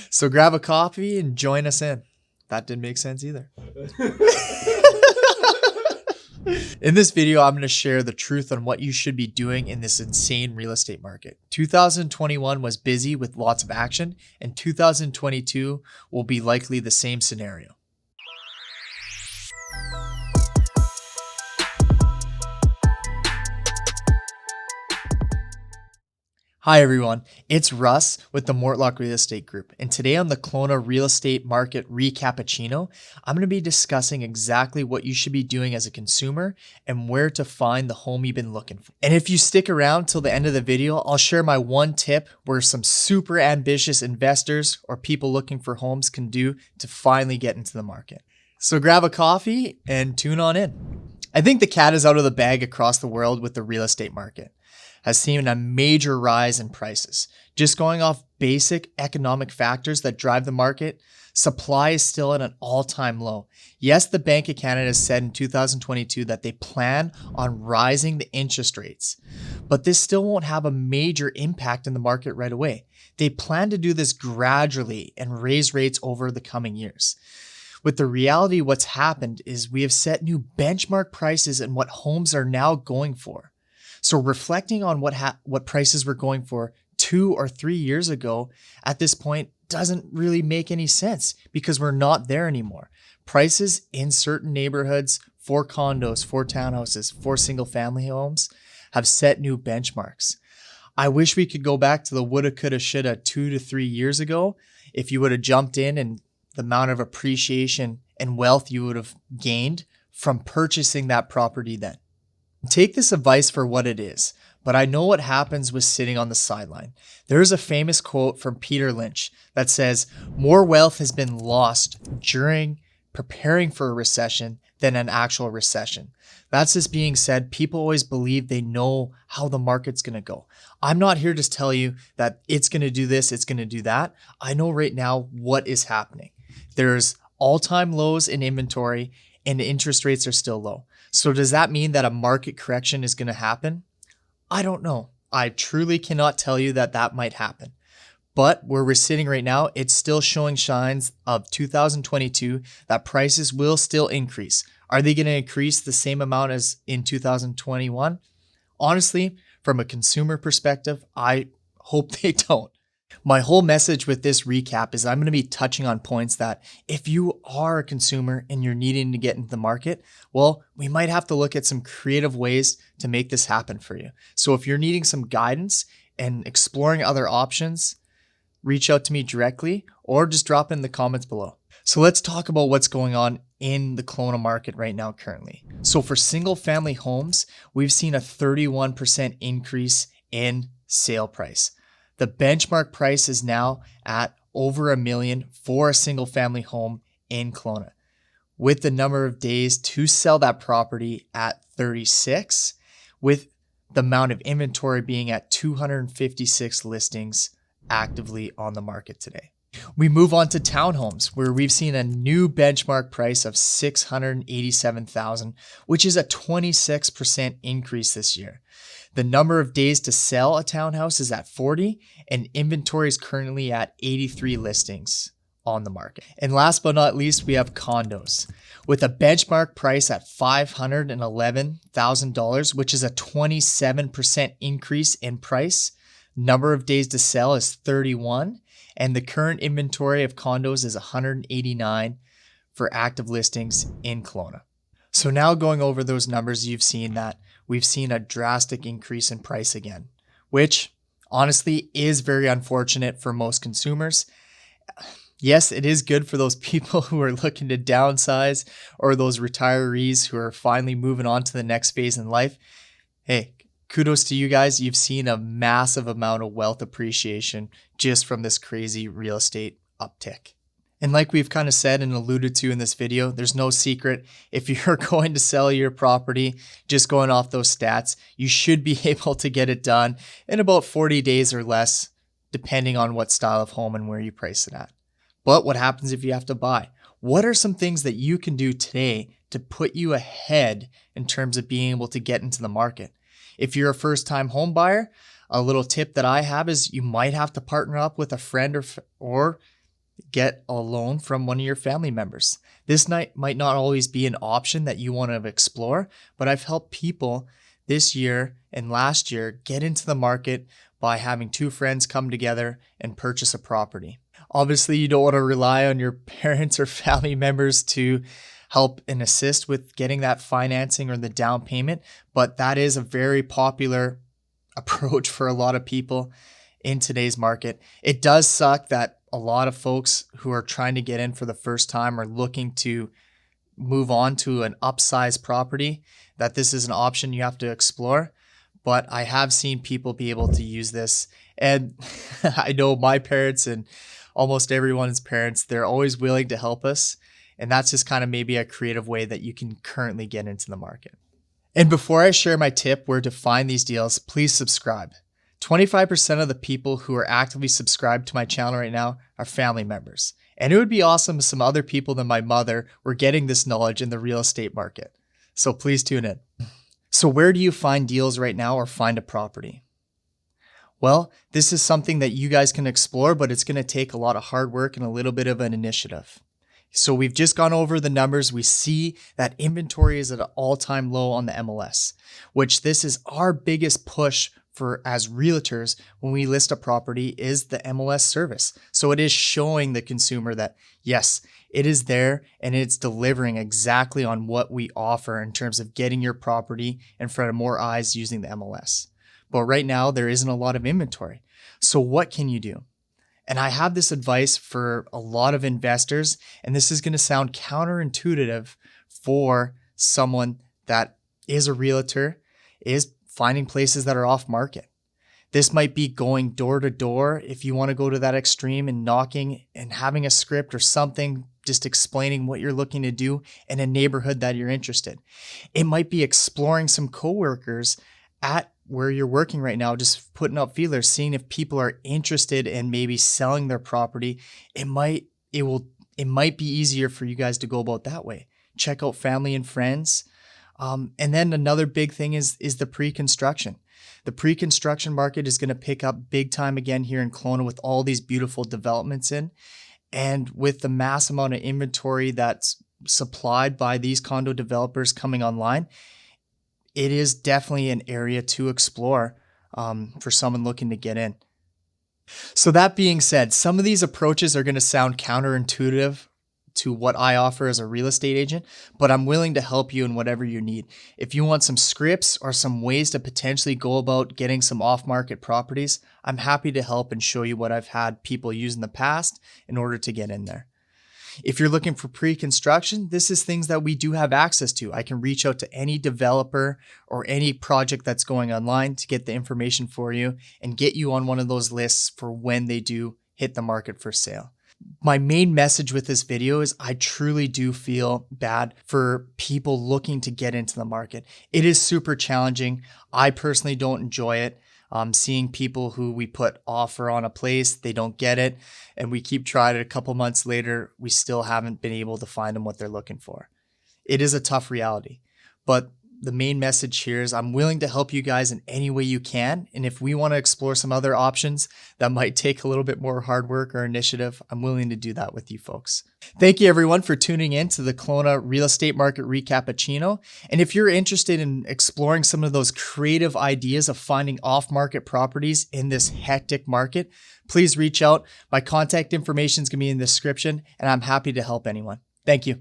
So grab a coffee and join us in. That didn't make sense either. In this video, I'm going to share the truth on what you should be doing in this insane real estate market. 2021 was busy with lots of action, and 2022 will be likely the same scenario. Hi everyone, it's Russ with the Mortlock Real Estate Group, and today on the Kelowna Real Estate Market Recappuccino, I'm going to be discussing exactly what you should be doing as a consumer and where to find the home you've been looking for. And if you stick around till the end of the video, I'll share my one tip where some super ambitious investors or people looking for homes can do to finally get into the market. So grab a coffee and tune on in. I think the cat is out of the bag across the world with the real estate market. Has seen a major rise in prices. Just going off basic economic factors that drive the market, supply is still at an all-time low. Yes, the Bank of Canada said in 2022 that they plan on rising the interest rates, but this still won't have a major impact in the market right away. They plan to do this gradually and raise rates over the coming years. With the reality, what's happened is we have set new benchmark prices and what homes are now going for. So reflecting on what prices were going for 2 or 3 years ago at this point doesn't really make any sense because we're not there anymore. Prices in certain neighborhoods for condos, for townhouses, for single family homes have set new benchmarks. I wish we could go back to the woulda, coulda, shoulda 2 to 3 years ago. If you would have jumped in and the amount of appreciation and wealth you would have gained from purchasing that property then. Take this advice for what it is, but I know what happens with sitting on the sideline. There is a famous quote from Peter Lynch that says, "More wealth has been lost during preparing for a recession than an actual recession." That's just being said, people always believe they know how the market's going to go. I'm not here to tell you that it's going to do this, it's going to do that. I know right now what is happening. There's all-time lows in inventory and interest rates are still low. So does that mean that a market correction is going to happen? I don't know. I truly cannot tell you that that might happen. But where we're sitting right now, it's still showing signs of 2022 that prices will still increase. Are they going to increase the same amount as in 2021? Honestly, from a consumer perspective, I hope they don't. My whole message with this recap is I'm going to be touching on points that if you are a consumer and you're needing to get into the market, well, we might have to look at some creative ways to make this happen for you. So if you're needing some guidance and exploring other options, reach out to me directly or just drop in the comments below. So let's talk about what's going on in the Kelowna market right now currently. So for single family homes, we've seen a 31% increase in sale price. The benchmark price is now at over $1 million for a single family home in Kelowna, with the number of days to sell that property at 36, with the amount of inventory being at 256 listings actively on the market today. We move on to townhomes, where we've seen a new benchmark price of $687,000, which is a 26% increase this year. The number of days to sell a townhouse is at 40, and inventory is currently at 83 listings on the market. And last but not least, we have condos with a benchmark price at $511,000, which is a 27% increase in price. Number of days to sell is 31, and the current inventory of condos is 189 for active listings in Kelowna. So now going over those numbers, you've seen that we've seen a drastic increase in price again, which honestly is very unfortunate for most consumers. Yes, it is good for those people who are looking to downsize or those retirees who are finally moving on to the next phase in life. Hey, kudos to you guys. You've seen a massive amount of wealth appreciation just from this crazy real estate uptick. And like we've kind of said and alluded to in this video, there's no secret. If you're going to sell your property, just going off those stats, you should be able to get it done in about 40 days or less, depending on what style of home and where you price it at. But what happens if you have to buy? What are some things that you can do today to put you ahead in terms of being able to get into the market? If you're a first-time home buyer, A little tip that I have is you might have to partner up with a friend or get a loan from one of your family members. This might not always be an option that you want to explore, but I've helped people this year and last year get into the market by having two friends come together and purchase a property. Obviously, you don't want to rely on your parents or family members to help and assist with getting that financing or the down payment, but that is a very popular approach for a lot of people in today's market. It does suck that a lot of folks who are trying to get in for the first time are looking to move on to an upsized property, that this is an option you have to explore. But I have seen people be able to use this. And I know my parents and almost everyone's parents, they're always willing to help us. And that's just kind of maybe a creative way that you can currently get into the market. And before I share my tip where to find these deals, please subscribe. 25% of the people who are actively subscribed to my channel right now are family members. And it would be awesome if some other people than my mother were getting this knowledge in the real estate market. So please tune in. So where do you find deals right now or find a property? Well, this is something that you guys can explore, but it's going to take a lot of hard work and a little bit of an initiative. So we've just gone over the numbers. We see that inventory is at an all-time low on the MLS, which this is our biggest push for as realtors when we list a property is the MLS service. So it is showing the consumer that yes, it is there and it's delivering exactly on what we offer in terms of getting your property in front of more eyes using the MLS. But right now there isn't a lot of inventory. So what can you do? And I have this advice for a lot of investors, and this is going to sound counterintuitive for someone that is a realtor, is finding places that are off market. This might be going door to door if you want to go to that extreme and knocking and having a script or something, just explaining what you're looking to do in a neighborhood that you're interested. It might be exploring some coworkers at where you're working right now, just putting up feelers, seeing if people are interested in maybe selling their property. It might be easier for you guys to go about that way. Check out family and friends. And then another big thing is the pre-construction. The pre-construction market is going to pick up big time again here in Kelowna with all these beautiful developments in. And with the mass amount of inventory that's supplied by these condo developers coming online, it is definitely an area to explore for someone looking to get in. So that being said, some of these approaches are going to sound counterintuitive to what I offer as a real estate agent, but I'm willing to help you in whatever you need. If you want some scripts or some ways to potentially go about getting some off-market properties, I'm happy to help and show you what I've had people use in the past in order to get in there. If you're looking for pre-construction, this is things that we do have access to. I can reach out to any developer or any project that's going online to get the information for you and get you on one of those lists for when they do hit the market for sale. My main message with this video is I truly do feel bad for people looking to get into the market. It is super challenging. I personally don't enjoy it. Seeing people who we put offer on a place, they don't get it, and we keep trying it a couple months later, we still haven't been able to find them what they're looking for. It is a tough reality, but the main message here is I'm willing to help you guys in any way you can. And if we want to explore some other options that might take a little bit more hard work or initiative, I'm willing to do that with you folks. Thank you everyone for tuning in to the Kelowna Real Estate Market Recappuccino. And if you're interested in exploring some of those creative ideas of finding off-market properties in this hectic market, please reach out. My contact information is going to be in the description, and I'm happy to help anyone. Thank you.